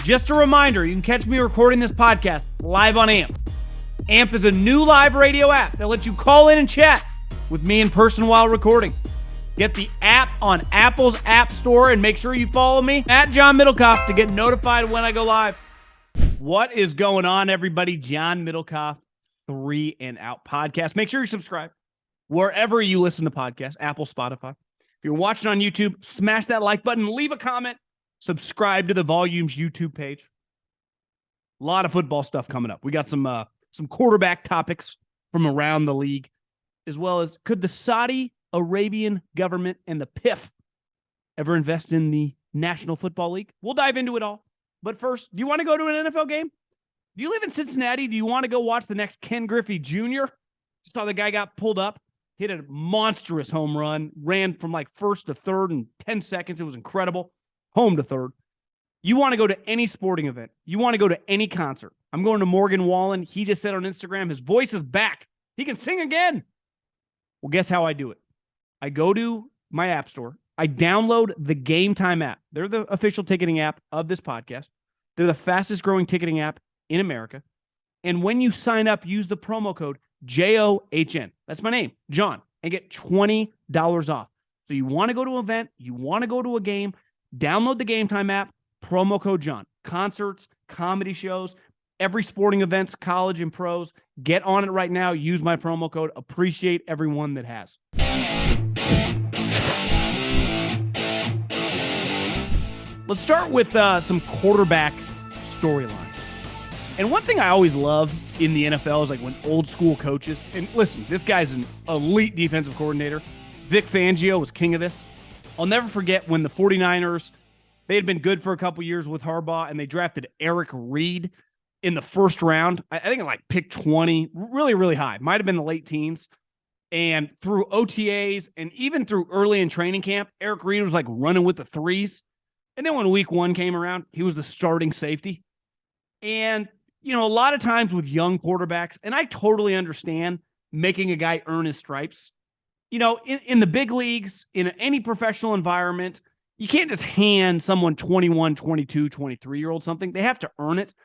Just a reminder, you can catch me recording this podcast live on AMP. AMP is a new live radio app that lets you call in and chat with me in person while recording. Get the app on Apple's App Store and make sure you follow me at John Middlekauff to get notified when I go live. What is going on, everybody? John Middlekauff, 3 and Out podcast. Make sure you subscribe wherever you listen to podcasts, Apple, Spotify. If you're watching on YouTube, smash that like button, leave a comment, subscribe to the Volumes YouTube page. A lot of football stuff coming up. We got some quarterback topics from around the league, as well as could the Saudi Arabian government and the PIF ever invest in the National Football League? We'll dive into it all. But first, do you want to go to an NFL game? Do you live in Cincinnati? Do you want to go watch the next Ken Griffey Jr.? Just saw the guy got pulled up, hit a monstrous home run, ran from like first to third in 10 seconds. It was incredible. Home to third. You want to go to any sporting event. You want to go to any concert. I'm going to Morgan Wallen. He just said on Instagram, his voice is back. He can sing again. Well, guess how I do it? I go to my app store. I download the Gametime app. They're the official ticketing app of this podcast. They're the fastest growing ticketing app in America. And when you sign up, use the promo code JOHN. That's my name, John, and get $20 off. So you want to go to an event, you want to go to a game, download the Gametime app, promo code John. Concerts, comedy shows, every sporting events, college and pros. Get on it right now. Use my promo code. Appreciate everyone that has. Let's start with some quarterback storylines. And one thing I always love in the NFL is like when old school coaches, and listen, this guy's an elite defensive coordinator. Vic Fangio was king of this. I'll never forget when the 49ers, they had been good for a couple years with Harbaugh, and they drafted Eric Reed in the first round. I think like pick 20, really, really high. Might have been the late teens. And through OTAs and even through early in training camp, Eric Reed was like running with the threes. And then when week 1 came around, he was the starting safety. And, you know, a lot of times with young quarterbacks, and I totally understand making a guy earn his stripes. You know, in the big leagues, in any professional environment, you can't just hand someone 21, 22, 23-year-old something. They have to earn it.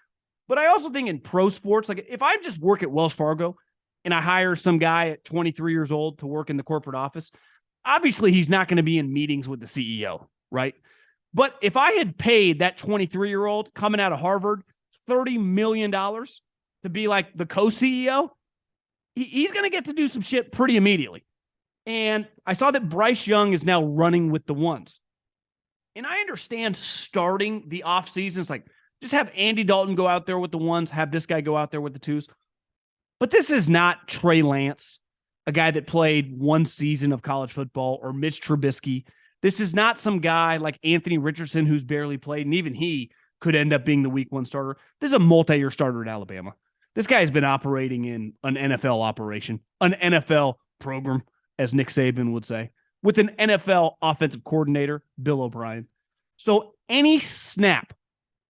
But I also think in pro sports, like if I just work at Wells Fargo and I hire some guy at 23 years old to work in the corporate office, obviously he's not going to be in meetings with the CEO, right? But if I had paid that 23-year-old coming out of Harvard $30 million to be like the co-CEO, he's going to get to do some shit pretty immediately. And I saw that Bryce Young is now running with the ones. And I understand starting the offseason, it's like, just have Andy Dalton go out there with the ones, have this guy go out there with the twos. But this is not Trey Lance, a guy that played 1 season of college football, or Mitch Trubisky. This is not some guy like Anthony Richardson who's barely played, and even he could end up being the week 1 starter. This is a multi-year starter at Alabama. This guy has been operating in an NFL operation, an NFL program, as Nick Saban would say, with an NFL offensive coordinator, Bill O'Brien. So any snap,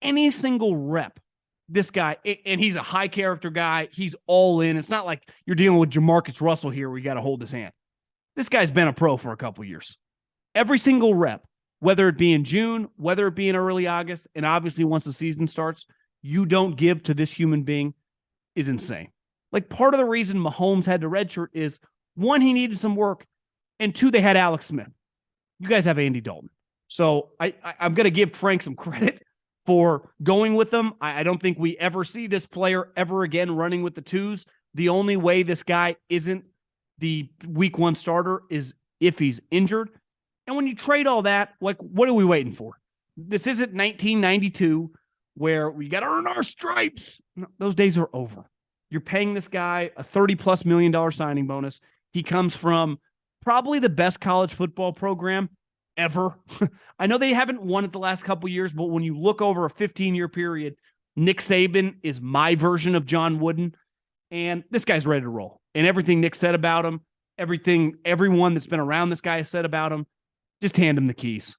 any single rep, this guy, and he's a high character guy, he's all in. It's not like you're dealing with Jamarcus Russell here where you got to hold his hand. This guy's been a pro for a couple years. Every single rep, whether it be in June, whether it be in early August, and obviously once the season starts, you don't give to this human being is insane. Like part of the reason Mahomes had to redshirt is 1, he needed some work, and 2, they had Alex Smith. You guys have Andy Dalton. So I'm going to give Frank some credit for going with them. I don't think we ever see this player ever again running with the twos. The only way this guy isn't the week 1 starter is if he's injured. And when you trade all that, like, what are we waiting for? This isn't 1992 where we got to earn our stripes. No, those days are over. You're paying this guy a $30+ million signing bonus. He comes from probably the best college football program ever. I know they haven't won it the last couple years, but when you look over a 15-year period, Nick Saban is my version of John Wooden, and this guy's ready to roll. And everything Nick said about him, everyone that's been around this guy has said about him, just hand him the keys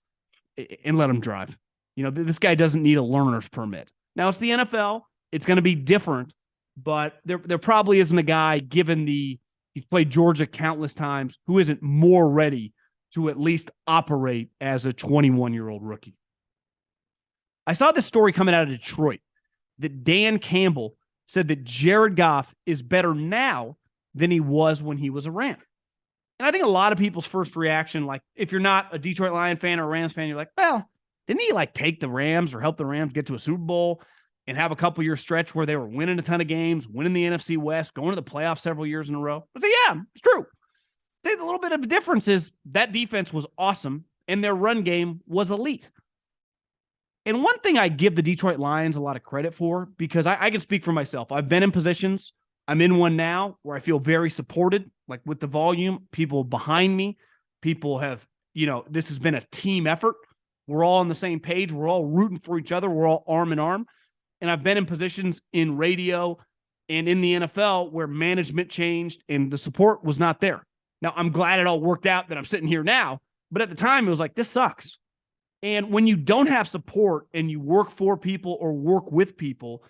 and let him drive. You know, this guy doesn't need a learner's permit. Now, it's the NFL. It's going to be different, but there probably isn't a guy, given he's played Georgia countless times, who isn't more ready to at least operate as a 21-year-old rookie. I saw this story coming out of Detroit that Dan Campbell said that Jared Goff is better now than he was when he was a Ram. And I think a lot of people's first reaction, like if you're not a Detroit Lion fan or a Rams fan, you're like, well, didn't he like take the Rams or help the Rams get to a Super Bowl and have a couple year stretch where they were winning a ton of games, winning the NFC West, going to the playoffs several years in a row? I say, yeah, it's true. I say the little bit of the difference is that defense was awesome and their run game was elite. And one thing I give the Detroit Lions a lot of credit for, because I can speak for myself. I've been in positions. I'm in one now where I feel very supported, like with the volume, people behind me, people have, this has been a team effort. We're all on the same page. We're all rooting for each other. We're all arm in arm. And I've been in positions in radio and in the NFL where management changed and the support was not there. Now, I'm glad it all worked out that I'm sitting here now. But at the time, it was like, this sucks. And when you don't have support and you work for people or work with people,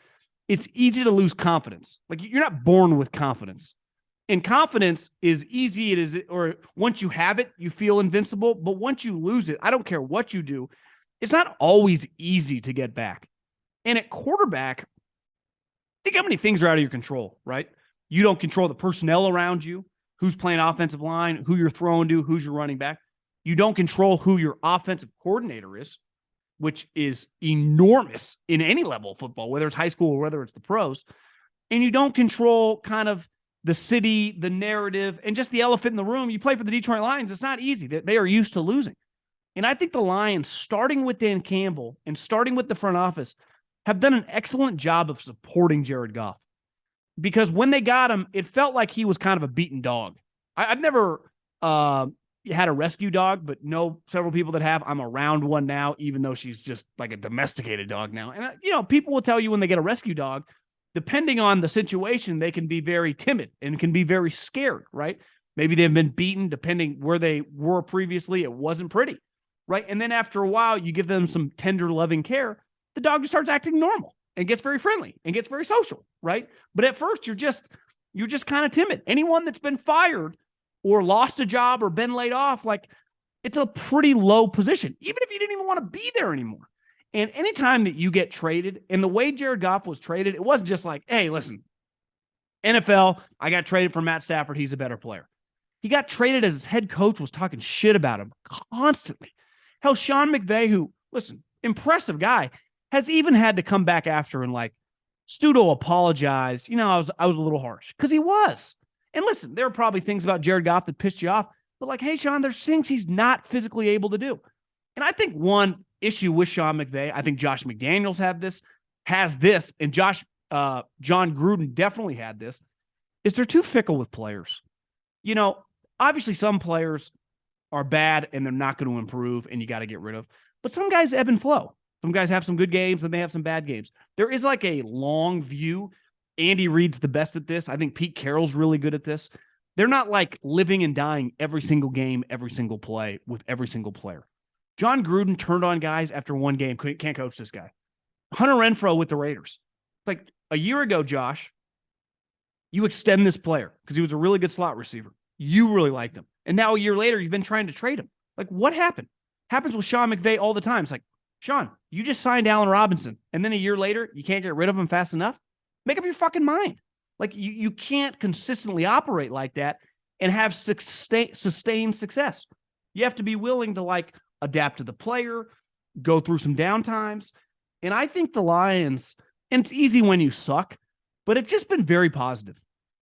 it's easy to lose confidence. Like you're not born with confidence. And confidence is easy. It is, or once you have it, you feel invincible. But once you lose it, I don't care what you do, it's not always easy to get back. And at quarterback, think how many things are out of your control, right? You don't control the personnel around you, who's playing offensive line, who you're throwing to, who's your running back. You don't control who your offensive coordinator is, which is enormous in any level of football, whether it's high school or whether it's the pros. And you don't control kind of the city, the narrative, and just the elephant in the room. You play for the Detroit Lions. It's not easy. They are used to losing. And I think the Lions, starting with Dan Campbell and starting with the front office, have done an excellent job of supporting Jared Goff. Because when they got him, it felt like he was kind of a beaten dog. I've never had a rescue dog, but know several people that have. I'm around one now, even though she's just like a domesticated dog now. And, people will tell you when they get a rescue dog, depending on the situation, they can be very timid and can be very scared, right? Maybe they've been beaten, depending where they were previously. It wasn't pretty, right? And then after a while, you give them some tender, loving care. The dog just starts acting normal and gets very friendly and gets very social, right? But at first, you're just kind of timid. Anyone that's been fired or lost a job or been laid off, like it's a pretty low position, even if you didn't even want to be there anymore. And anytime that you get traded, and the way Jared Goff was traded, it wasn't just like, hey, listen, NFL, I got traded for Matt Stafford. He's a better player. He got traded as his head coach was talking shit about him constantly. Hell, Sean McVay, who, listen, impressive guy, has even had to come back after and like pseudo apologized. I was a little harsh because he was. And listen, there are probably things about Jared Goff that pissed you off, but like, hey, Sean, there's things he's not physically able to do. And I think one issue with Sean McVay, I think Josh McDaniels has this, and John Gruden definitely had this, is they're too fickle with players. Obviously some players are bad and they're not going to improve and you got to get rid of, but some guys ebb and flow. Some guys have some good games and they have some bad games. There is like a long view. Andy Reid's the best at this. I think Pete Carroll's really good at this. They're not like living and dying every single game, every single play with every single player. John Gruden turned on guys after one game. Can't coach this guy. Hunter Renfrow with the Raiders. It's like a year ago, Josh, you extend this player because he was a really good slot receiver. You really liked him. And now a year later, you've been trying to trade him. Like what happened? Happens with Sean McVay all the time. It's like, Sean, you just signed Allen Robinson. And then a year later, you can't get rid of him fast enough. Make up your fucking mind. Like you can't consistently operate like that and have sustained success. You have to be willing to like adapt to the player, go through some downtimes. And I think the Lions, and it's easy when you suck, but have just been very positive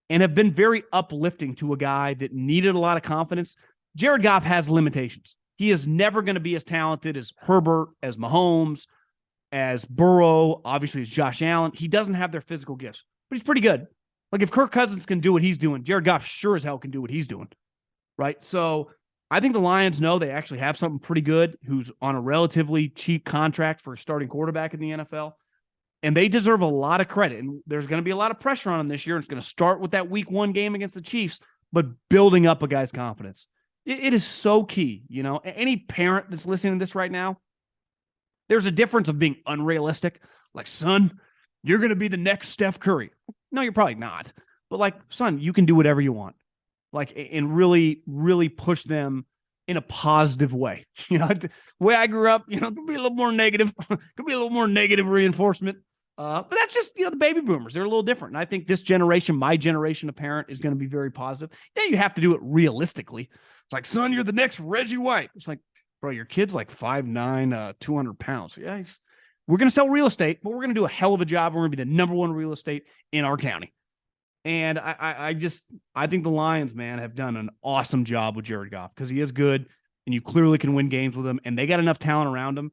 and have been very uplifting to a guy that needed a lot of confidence. Jared Goff has limitations. He is never going to be as talented as Herbert, as Mahomes, as Burrow, obviously as Josh Allen. He doesn't have their physical gifts, but he's pretty good. Like if Kirk Cousins can do what he's doing, Jared Goff sure as hell can do what he's doing, right? So I think the Lions know they actually have something pretty good who's on a relatively cheap contract for a starting quarterback in the NFL, and they deserve a lot of credit. And there's going to be a lot of pressure on them this year. It's going to start with that week 1 game against the Chiefs, but building up a guy's confidence. It is so key. Any parent that's listening to this right now, there's a difference of being unrealistic. Like, son, you're going to be the next Steph Curry. No, you're probably not. But like, son, you can do whatever you want. Like, and really, really push them in a positive way. The way I grew up, could be a little more negative, could be a little more negative reinforcement. But that's just, the baby boomers. They're a little different. And I think this generation, my generation of parent, is going to be very positive. Yeah, you have to do it realistically. It's like, son, you're the next Reggie White. It's like, bro, your kid's like 5'9", 200 pounds. Yeah, we're going to sell real estate, but we're going to do a hell of a job. We're going to be the number one real estate in our county. And I think the Lions, man, have done an awesome job with Jared Goff because he is good and you clearly can win games with him. And they got enough talent around him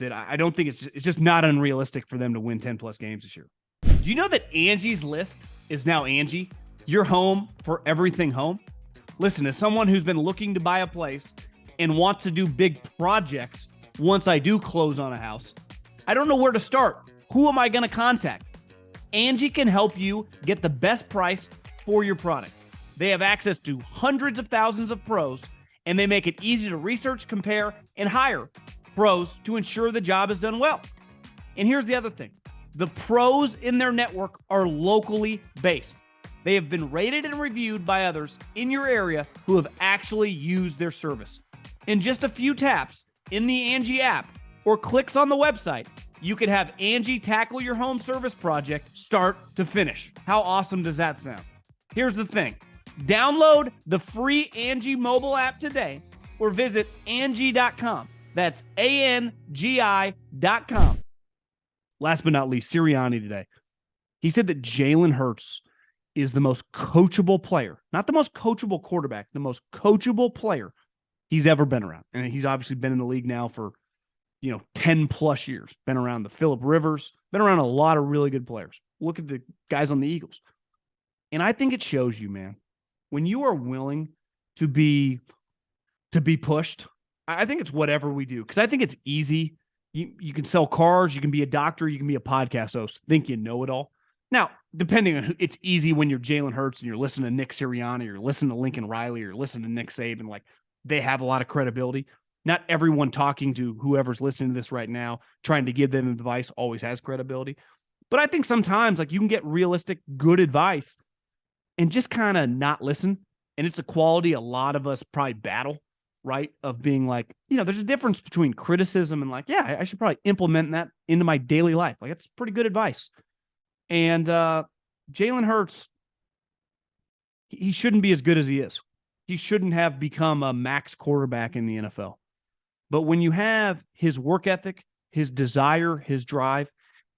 that I don't think it's just not unrealistic for them to win 10 plus games this year. Do you know that Angie's List is now Angie, your home for everything home? Listen, as someone who's been looking to buy a place and wants to do big projects once I do close on a house, I don't know where to start. Who am I going to contact? Angie can help you get the best price for your product. They have access to hundreds of thousands of pros, and they make it easy to research, compare, and hire pros to ensure the job is done well. And here's the other thing. The pros in their network are locally based. They have been rated and reviewed by others in your area who have actually used their service. In just a few taps in the Angie app or clicks on the website, you can have Angie tackle your home service project start to finish. How awesome does that sound? Here's the thing. Download the free Angie mobile app today or visit Angie.com. That's ANGI.com. Last but not least, Sirianni today. He said that Jalen Hurts is the most coachable player, not the most coachable quarterback, the most coachable player he's ever been around. And he's obviously been in the league now for 10 plus years, been around the Phillip Rivers, been around a lot of really good players. Look at the guys on the Eagles. And I think it shows you, man, when you are willing to be pushed, I think it's whatever we do. Cause I think it's easy. You can sell cars, you can be a doctor, you can be a podcast host, think you know it all. Now, depending on it's easy when you're Jalen Hurts and you're listening to Nick Sirianni, or you're listening to Lincoln Riley, or you're listening to Nick Saban, like they have a lot of credibility. Not everyone talking to whoever's listening to this right now, trying to give them advice always has credibility. But I think sometimes like you can get realistic, good advice and just kind of not listen. And it's a quality a lot of us probably battle, right? Of being like, there's a difference between criticism and like, yeah, I should probably implement that into my daily life. Like that's pretty good advice. And Jalen Hurts, he shouldn't be as good as he is. He shouldn't have become a max quarterback in the NFL. But when you have his work ethic, his desire, his drive,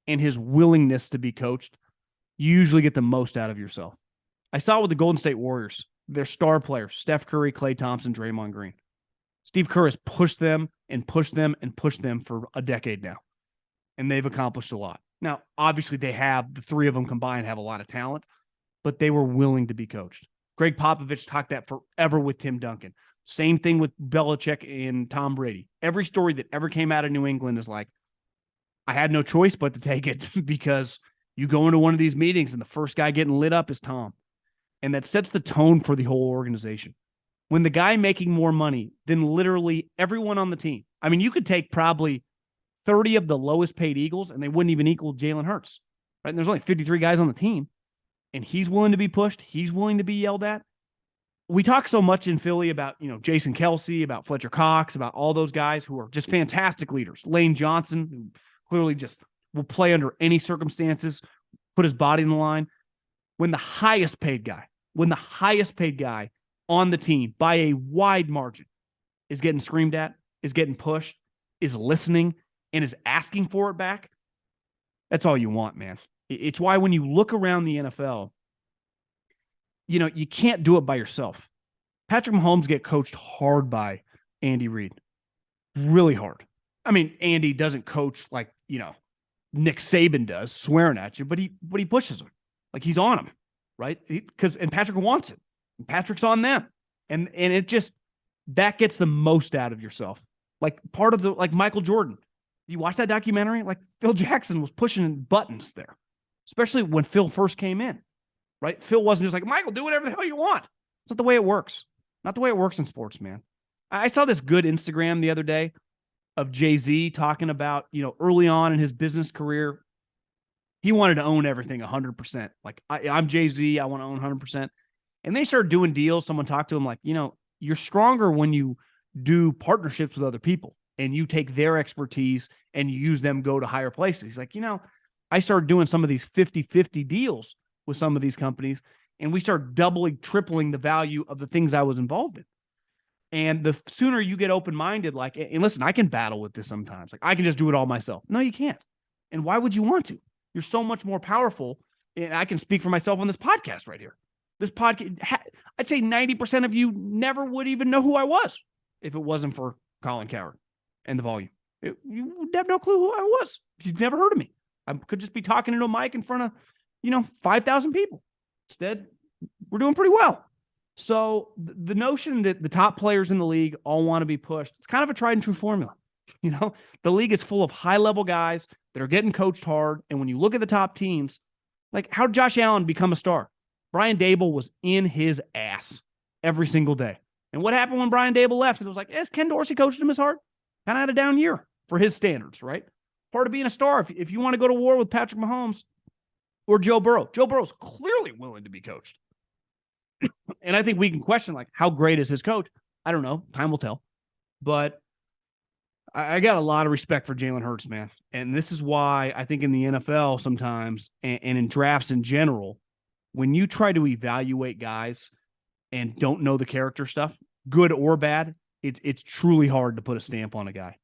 and his willingness to be coached, you usually get the most out of yourself. I saw it with the Golden State Warriors, their star players, Steph Curry, Klay Thompson, Draymond Green. Steve Kerr has pushed them and pushed them and pushed them for a decade now, and they've accomplished a lot. Now, obviously, the three of them combined have a lot of talent, but they were willing to be coached. Greg Popovich talked that forever with Tim Duncan. Same thing with Belichick and Tom Brady. Every story that ever came out of New England is like, I had no choice but to take it because you go into one of these meetings and the first guy getting lit up is Tom. And that sets the tone for the whole organization. When the guy making more money than literally everyone on the team, I mean, you could take probably 30 of the lowest paid Eagles and they wouldn't even equal Jalen Hurts, right? And there's only 53 guys on the team and he's willing to be pushed. He's willing to be yelled at. We talk so much in Philly about, Jason Kelsey, about Fletcher Cox, about all those guys who are just fantastic leaders. Lane Johnson, who clearly just will play under any circumstances, put his body in the line. When the highest paid guy on the team by a wide margin is getting screamed at, is getting pushed, is listening, and is asking for it back, that's all you want, man. It's why when you look around the NFL, you can't do it by yourself. Patrick Mahomes get coached hard by Andy Reid. Really hard. I mean, Andy doesn't coach like, Nick Saban does, swearing at you, but he pushes him. Like he's on him, right? And Patrick wants it. And Patrick's on them. And it just, that gets the most out of yourself. Like part of like Michael Jordan. You watch that documentary? Like Phil Jackson was pushing buttons there, especially when Phil first came in. Right? Phil wasn't just like, Michael, do whatever the hell you want. It's not the way it works. Not the way it works in sports, man. I saw this good Instagram the other day of Jay-Z talking about, early on in his business career, he wanted to own everything 100%. Like, I'm Jay-Z, I want to own 100%. And they started doing deals. Someone talked to him like, you're stronger when you do partnerships with other people, and you take their expertise and you use them, go to higher places. He's like, I started doing some of these 50-50 deals with some of these companies, and we start doubling, tripling the value of the things I was involved in. And the sooner you get open-minded, like, and listen, I can battle with this sometimes. Like, I can just do it all myself. No, you can't. And why would you want to? You're so much more powerful. And I can speak for myself on this podcast right here. This podcast, I'd say 90% of you never would even know who I was if it wasn't for Colin Cowherd and the volume. You would have no clue who I was. You've never heard of me. I could just be talking into a mic in front of, 5,000 people. Instead, we're doing pretty well. So the notion that the top players in the league all want to be pushed, it's kind of a tried and true formula. The league is full of high-level guys that are getting coached hard. And when you look at the top teams, like, how did Josh Allen become a star? Brian Daboll was in his ass every single day. And what happened when Brian Daboll left? It was like, is Ken Dorsey coached him as hard? Kind of had a down year for his standards, right? Part of being a star, if you want to go to war with Patrick Mahomes or Joe Burrow. Joe Burrow's clearly willing to be coached. And I think we can question, like, how great is his coach? I don't know. Time will tell. But I got a lot of respect for Jalen Hurts, man. And this is why I think in the NFL sometimes, and in drafts in general, when you try to evaluate guys and don't know the character stuff, good or bad, it's truly hard to put a stamp on a guy.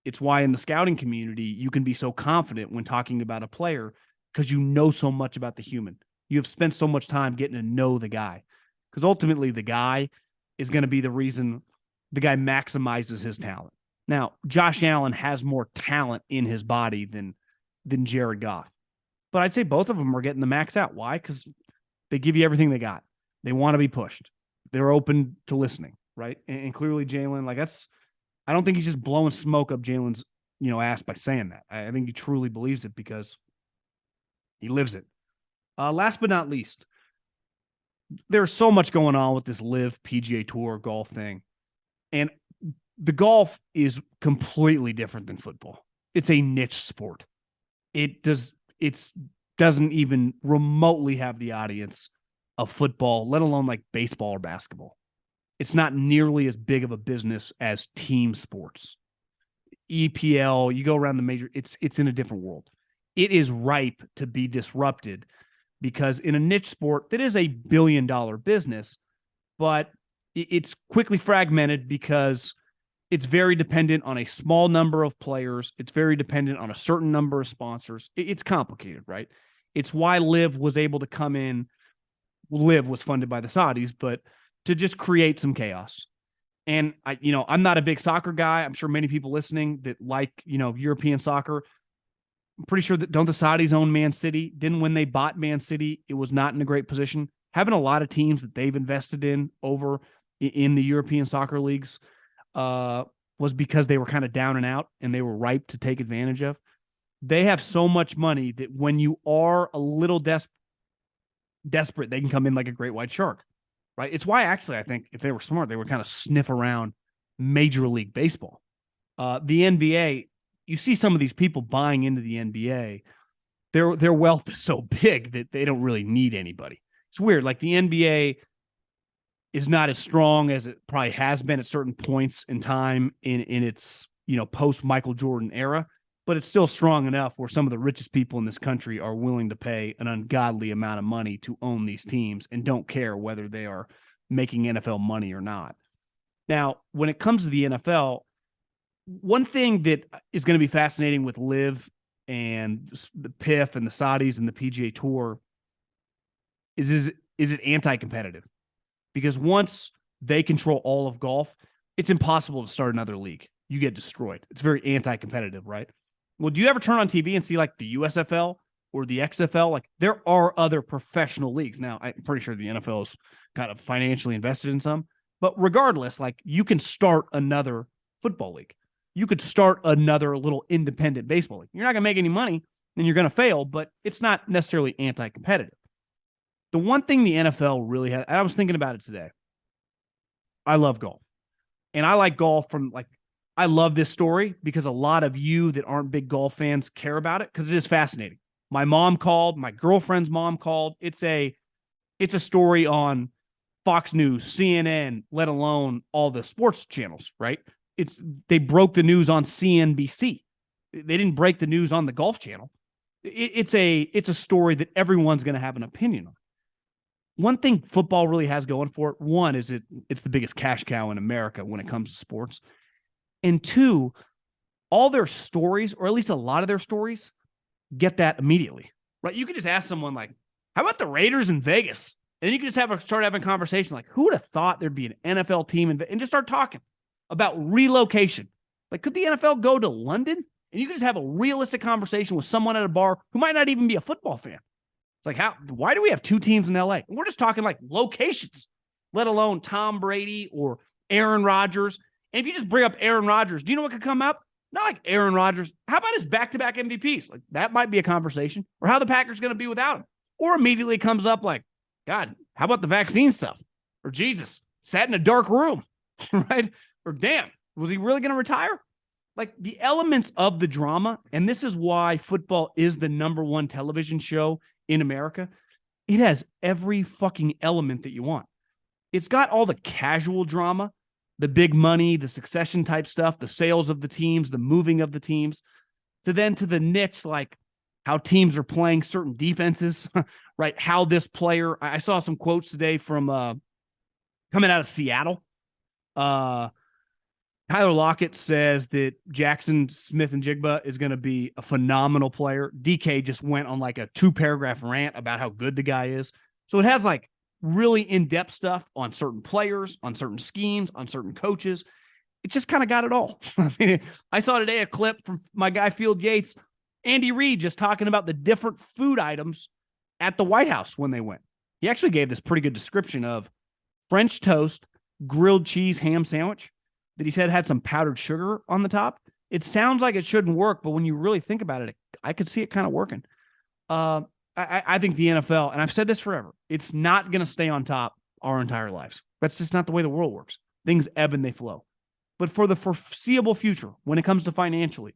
It's why in the scouting community, you can be so confident when talking about a player because you know so much about the human. You have spent so much time getting to know the guy. Because ultimately, the guy is going to be the reason the guy maximizes his talent. Now, Josh Allen has more talent in his body than Jared Goff. But I'd say both of them are getting the max out. Why? Because they give you everything they got. They want to be pushed. They're open to listening, right? And clearly, Jalen, like, I don't think he's just blowing smoke up Jalen's, ass by saying that. I think he truly believes it because he lives it. Last but not least, there's so much going on with this LIV PGA Tour golf thing. And the golf is completely different than football. It's a niche sport. It doesn't even remotely have the audience of football, let alone like baseball or basketball. It's not nearly as big of a business as team sports. EPL, you go around the major, it's in a different world. It is ripe to be disrupted because in a niche sport that is a billion-dollar business, but it's quickly fragmented because it's very dependent on a small number of players. It's very dependent on a certain number of sponsors. It's complicated, right? It's why LIV was able to come in. LIV was funded by the Saudis, but to just create some chaos. And I'm not a big soccer guy. I'm sure many people listening that like, European soccer. I'm pretty sure that don't the Saudis own Man City? Didn't when they bought Man City, it was not in a great position. Having a lot of teams that they've invested in over in the European soccer leagues was because they were kind of down and out and they were ripe to take advantage of. They have so much money that when you are a little desperate, they can come in like a great white shark, right? It's why actually I think if they were smart, they would kind of sniff around Major League Baseball. The NBA, you see some of these people buying into the NBA, their wealth is so big that they don't really need anybody. It's weird. Like the NBA is not as strong as it probably has been at certain points in time in its, post Michael Jordan era, but it's still strong enough where some of the richest people in this country are willing to pay an ungodly amount of money to own these teams and don't care whether they are making NFL money or not. Now, when it comes to the NFL, one thing that is going to be fascinating with LIV and the PIF and the Saudis and the PGA Tour is it anti-competitive? Because once they control all of golf, it's impossible to start another league. You get destroyed. It's very anti-competitive, right? Well, do you ever turn on TV and see like the USFL or the XFL? Like there are other professional leagues. Now, I'm pretty sure the NFL is kind of financially invested in some, but regardless, like you can start another football league. You could start another little independent baseball league. You're not going to make any money, then you're going to fail, but it's not necessarily anti-competitive. The one thing the NFL really has, and I was thinking about it today, I love golf. And I like golf I love this story because a lot of you that aren't big golf fans care about it because it is fascinating. My mom called, my girlfriend's mom called. It's a story on Fox News, CNN, let alone all the sports channels, right? They broke the news on CNBC. They didn't break the news on the Golf Channel. It's a story that everyone's going to have an opinion on. One thing football really has going for it, one is it's the biggest cash cow in America when it comes to sports. And two, all their stories, or at least a lot of their stories, get that immediately, right? You could just ask someone like, how about the Raiders in Vegas? And then you can just start having a conversation like, who would have thought there'd be an NFL team and just start talking about relocation. Like, could the NFL go to London? And you can just have a realistic conversation with someone at a bar who might not even be a football fan. It's like, why do we have two teams in LA? We're just talking like locations, let alone Tom Brady or Aaron Rodgers. And if you just bring up Aaron Rodgers, do you know what could come up? Not like Aaron Rodgers. How about his back-to-back MVPs? Like, that might be a conversation. Or how the Packers going to be without him. Or immediately comes up like, God, how about the vaccine stuff? Or Jesus, sat in a dark room, right? Or damn, was he really going to retire? Like, the elements of the drama, and this is why football is the number one television show in America. It has every fucking element that you want. It's got all the casual drama, the big money, the succession type stuff, the sales of the teams, the moving of the teams, to the niche, like how teams are playing certain defenses, right? How this player, I saw some quotes today from coming out of Seattle. Tyler Lockett says that Jackson Smith-Njigba is going to be a phenomenal player. DK just went on like a 2-paragraph rant about how good the guy is. So it has like really in-depth stuff on certain players, on certain schemes, on certain coaches. It just kind of got it all. I mean, I saw today a clip from my guy Field Yates, Andy Reid, just talking about the different food items at the White House when they went. He actually gave this pretty good description of French toast, grilled cheese ham sandwich that he said had some powdered sugar on the top. It sounds like it shouldn't work, but when you really think about it, I could see it kind of working. I think the NFL, and I've said this forever, it's not going to stay on top our entire lives. That's just not the way the world works. Things ebb and they flow. But for the foreseeable future, when it comes to financially,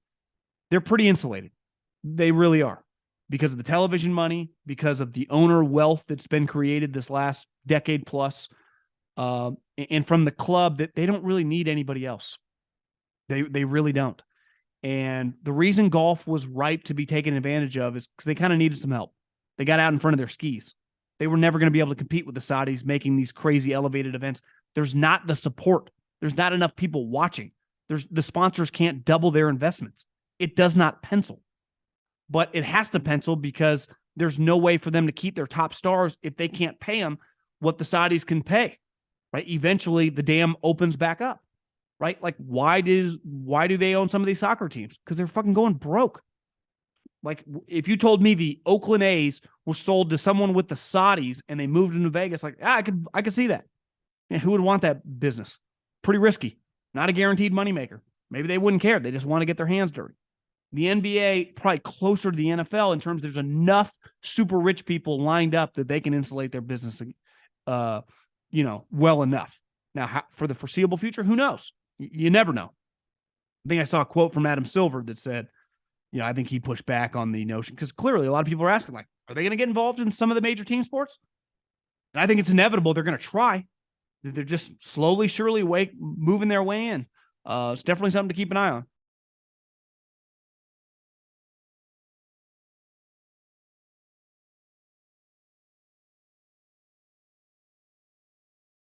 they're pretty insulated. They really are. Because of the television money, because of the owner wealth that's been created this last decade plus, and from the club that they don't really need anybody else. They really don't. And the reason golf was ripe to be taken advantage of is because they kind of needed some help. They got out in front of their skis. They were never going to be able to compete with the Saudis making these crazy elevated events. There's not the support. There's not enough people watching. The sponsors can't double their investments. It does not pencil. But it has to pencil because there's no way for them to keep their top stars if they can't pay them what the Saudis can pay. Right? Eventually, the dam opens back up. Right? Like, why do they own some of these soccer teams? Because they're fucking going broke. Like, if you told me the Oakland A's were sold to someone with the Saudis and they moved into Vegas, like, I could see that. And who would want that business? Pretty risky. Not a guaranteed moneymaker. Maybe they wouldn't care. They just want to get their hands dirty. The NBA, probably closer to the NFL in terms there's enough super rich people lined up that they can insulate their business, well enough. Now, for the foreseeable future, who knows? You never know. I think I saw a quote from Adam Silver that said, I think he pushed back on the notion because clearly a lot of people are asking, like, are they going to get involved in some of the major team sports? And I think it's inevitable they're going to try. They're just slowly, surely moving their way in. It's definitely something to keep an eye on.